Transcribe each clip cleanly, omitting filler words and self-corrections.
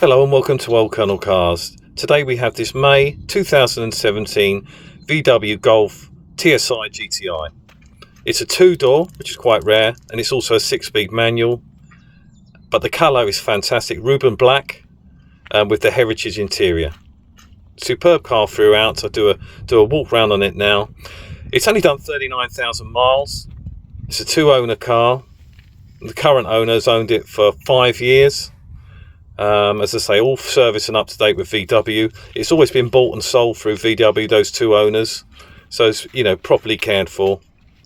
Hello and welcome to Old Colonel Cars. Today we have this May 2017 VW Golf Tsi Gti. It's a two-door, which is quite rare, and it's also a 6-speed manual. But the colour is fantastic, Rubin Black, with the heritage interior. Superb car throughout. I'll do a walk round on it now. It's only done 39,000 miles. It's a two-owner car. The current owner's owned it for 5 years. As I say, all service and up to date with VW. It's always been bought and sold through VW, those two owners. So it's, properly cared for.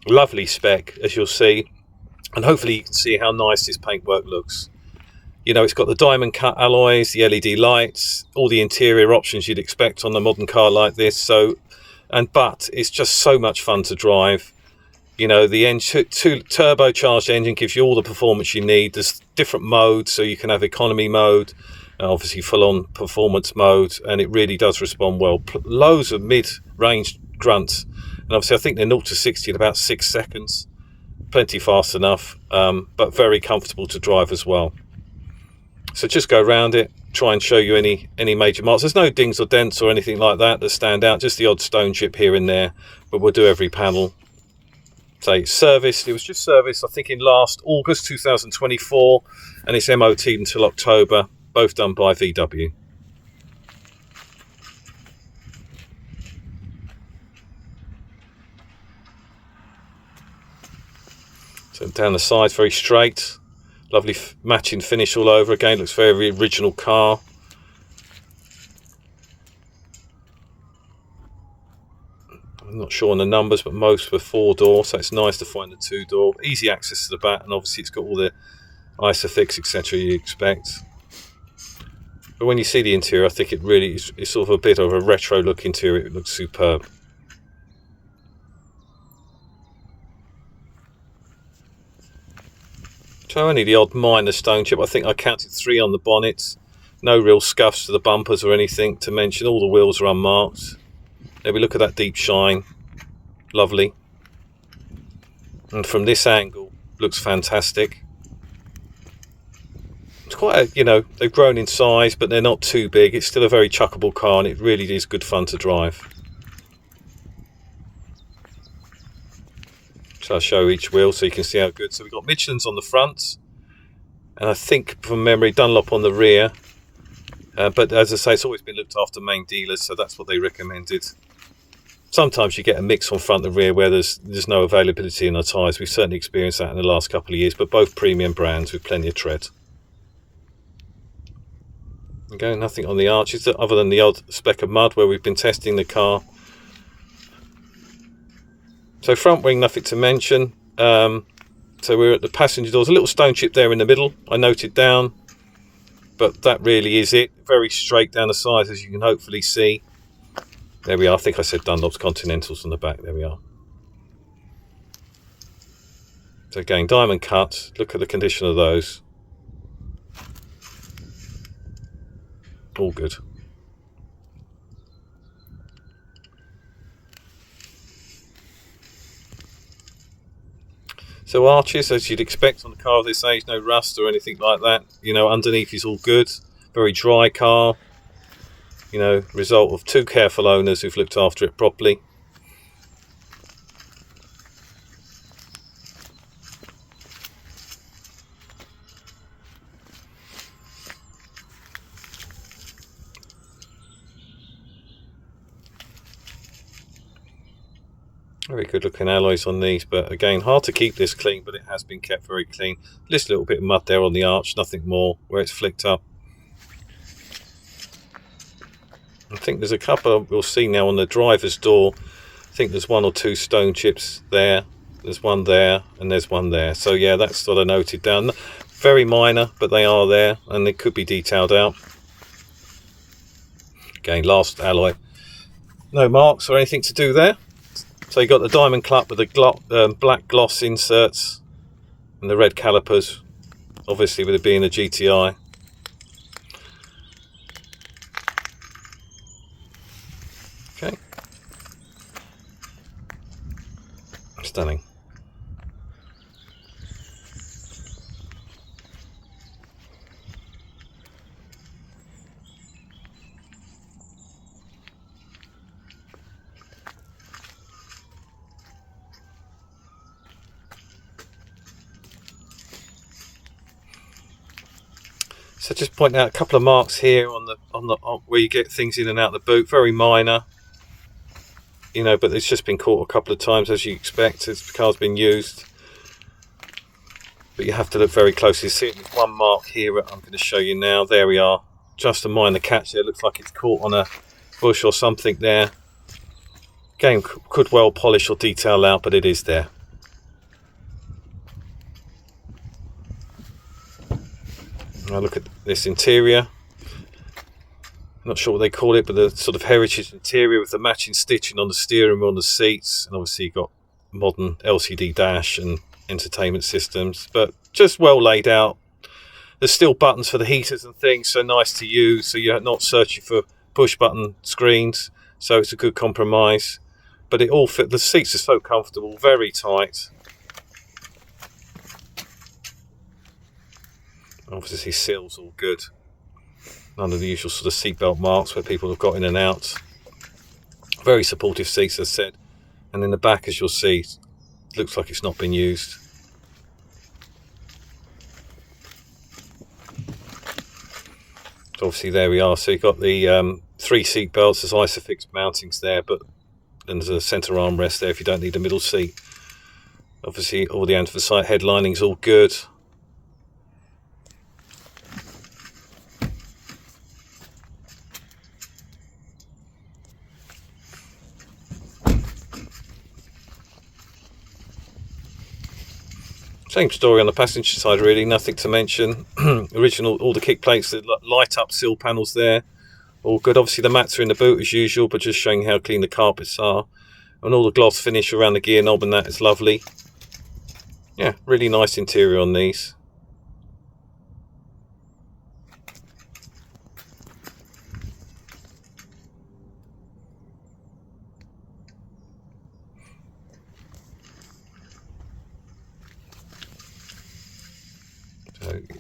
Lovely spec, as you'll see. And hopefully you can see how nice this paintwork looks. It's got the diamond cut alloys, the LED lights, all the interior options you'd expect on a modern car like this. But it's just so much fun to drive. The turbocharged engine gives you all the performance you need. There's different modes, so you can have economy mode, obviously full-on performance mode, and it really does respond well. Loads of mid-range grunts, and obviously I think they're 0 to 60 in about 6 seconds. Plenty fast enough, but very comfortable to drive as well. So just go around it, try and show you any major marks. There's no dings or dents or anything like that stand out, just the odd stone chip here and there, but we'll do every panel. So serviced, it was just serviced I think in last August 2024, and it's MOT'd until October, both done by VW. So down the sides, very straight, lovely matching finish all over. Again, looks very original car. I'm not sure on the numbers, but most were 4-door, so it's nice to find the 2-door. Easy access to the back, and obviously it's got all the ISOFIX, etc. you expect. But when you see the interior, I think it really is, it's sort of a bit of a retro look interior. It looks superb. So only the odd minor stone chip. I think I counted 3 on the bonnet. No real scuffs to the bumpers or anything to mention. All the wheels are unmarked. There we look at that deep shine, lovely. And from this angle, looks fantastic. It's quite they've grown in size, but they're not too big. It's still a very chuckable car, and it really is good fun to drive. So I'll show each wheel so you can see how good. So we've got Michelin's on the front, and I think from memory Dunlop on the rear. But as I say, it's always been looked after main dealers, so that's what they recommended. Sometimes you get a mix on front and rear where there's no availability in the tyres. We've certainly experienced that in the last couple of years, but both premium brands with plenty of tread. Okay, nothing on the arches other than the odd speck of mud where we've been testing the car. So front wing, nothing to mention. So we're at the passenger doors. A little stone chip there in the middle, I noted down. But that really is it. Very straight down the sides, as you can hopefully see. There we are. I think I said Dunlop's Continentals on the back. There we are. So again, diamond cut. Look at the condition of those. All good. So arches, as you'd expect on a car of this age, no rust or anything like that. Underneath is all good. Very dry car. Result of 2 careful owners who've looked after it properly. Very good looking alloys on these, but again, hard to keep this clean, but it has been kept very clean. Just a little bit of mud there on the arch, nothing more, where it's flicked up. I think there's a couple we'll see now on the driver's door. I think there's 1 or 2 stone chips there. There's one there, and there's one there. So yeah, that's sort of noted down. Very minor, but they are there, and they could be detailed out. Again, last alloy. No marks or anything to do there. So you got the diamond clutch with the black gloss inserts and the red calipers, obviously with it being a GTI. Okay. Stunning. So just point out a couple of marks here on where you get things in and out of the boot, very minor, you know, but it's just been caught a couple of times, as you expect, as the car's been used. But you have to look very closely. See, there's one mark here that I'm going to show you now. There we are, just a minor catch there. Looks like it's caught on a bush or something there. Again, could well polish or detail out, but it is there. Now look at this interior. Not sure what they call it, but the sort of heritage interior with the matching stitching on the steering wheel, on the seats, and obviously you've got modern LCD dash and entertainment systems, but just well laid out. There's still buttons for the heaters and things, so nice to use, so you're not searching for push button screens, so it's a good compromise. But it all fit. The seats are so comfortable, very tight. Obviously seals all good. None of the usual sort of seatbelt marks where people have got in and out. Very supportive seats, as I said. And in the back, as you'll see, looks like it's not been used. So obviously there we are. So you've got the 3 seat belts. There's isofix mountings there, but then there's a centre armrest there if you don't need a middle seat. Obviously all the anthracite headlining's all good. Same story on the passenger side, really, nothing to mention. Original, all the kick plates, the light up sill panels there, all good. Obviously the mats are in the boot as usual, but just showing how clean the carpets are. And all the gloss finish around the gear knob and that is lovely. Yeah, really nice interior on these.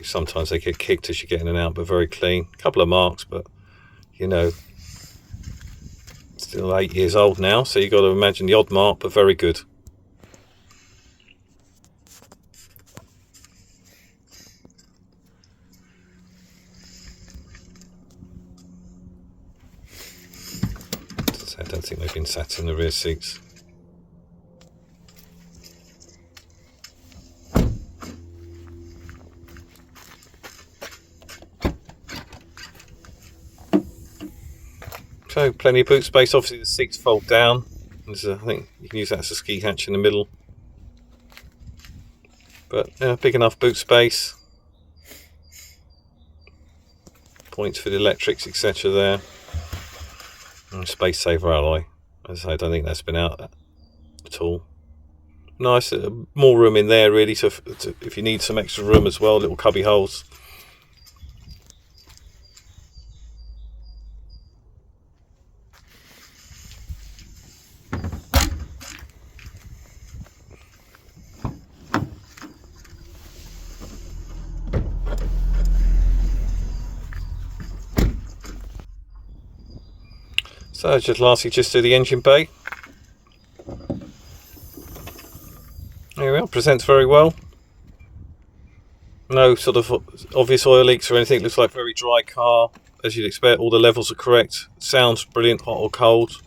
Sometimes they get kicked as you get in and out, but very clean. A couple of marks, but you know, still 8 years old now, so you've got to imagine the odd mark, but very good. I don't think they've been sat in the rear seats. So plenty of boot space. Obviously the seats fold down. I think you can use that as a ski hatch in the middle. But yeah, big enough boot space. Points for the electrics, etc. there. And space saver alloy. As I say, I don't think that's been out at all. Nice, more room in there really. So if you need some extra room as well, little cubby holes. So just lastly, just do the engine bay. There we are, presents very well. No sort of obvious oil leaks or anything. It looks like a very dry car, as you'd expect. All the levels are correct. Sounds brilliant, hot or cold.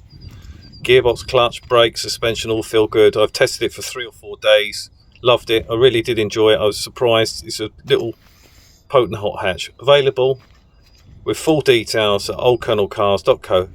Gearbox, clutch, brakes, suspension all feel good. I've tested it for 3 or 4 days. Loved it. I really did enjoy it. I was surprised. It's a little potent hot hatch. Available with full details at oldcolonelcars.co.uk.